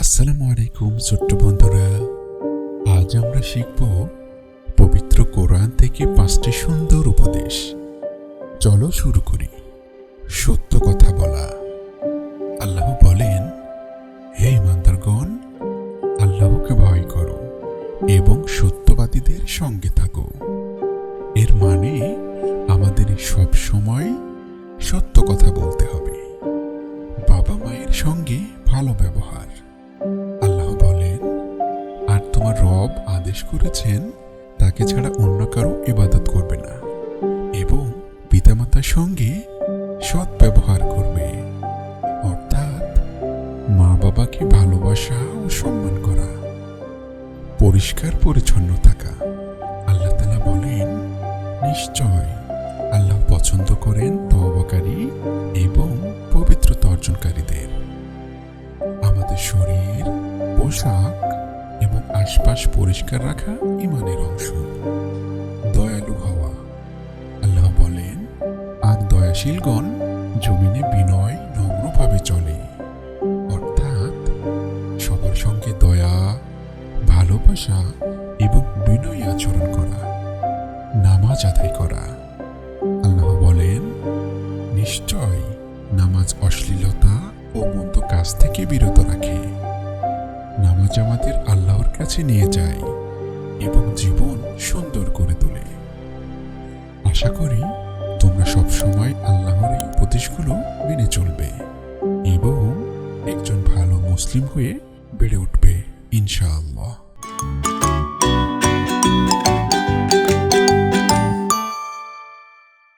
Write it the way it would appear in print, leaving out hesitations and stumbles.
আসসালামু আলাইকুম ছোট্ট বন্ধুরা, আজ আমরা শিখব পবিত্র কোরআন থেকে 5টি সুন্দর উপদেশ। চলো শুরু করি। সত্য কথা বলা। আল্লাহ বলেন, হে ইমানদারগণ, আল্লাহকে ভয় করো এবং সত্যবাদীদের সঙ্গে থাকো। এর মানে আমাদের সব সময় সত্য কথা বলতে হবে। বাবা মায়ের সঙ্গে ভালো ব্যবহার। আল্লাহ বলেন, আর তোমার রব আদেশ করেছেন তাকে ছাড়া অন্য কারো ইবাদত করবে না এবং পিতামাতার সঙ্গে সৎ ব্যবহার করবে, অর্থাৎ মা বাবাকে ভালোবাসা ও সম্মান করা। পরিষ্কার পরিচ্ছন্ন থাকা। আল্লাহ তাআলা বলেন, নিশ্চয় আল্লাহ পছন্দ করেন তওবাকারী এবং পবিত্রতা অর্জনকারীদের। আমাদের শরীর, পোশাক এবং আশপাশ পরিষ্কার রাখা ঈমানের অংশ। দয়ালু হওয়া। আল্লাহ বলেন, আর দয়াশীলগণ জমিনে বিনয় নম্রভাবে চলে, অর্থাৎ সবার সঙ্গে দয়া, ভালোবাসা এবং বিনয়ী আচরণ করা। নামাজ আদায় করা। আল্লাহ বলেন, নিশ্চয় নামাজ অশ্লীলতা ও মন্দ কাজ থেকে বিরত রাখে। নামাজ আমাদের আল্লাহর কাছে নিয়ে যায় এবং জীবন সুন্দর করে তোলে। আশা করি তোমরা সবসময় আল্লাহর এই উপদেশগুলো মেনে চলবে এবং একজন ভালো মুসলিম হয়ে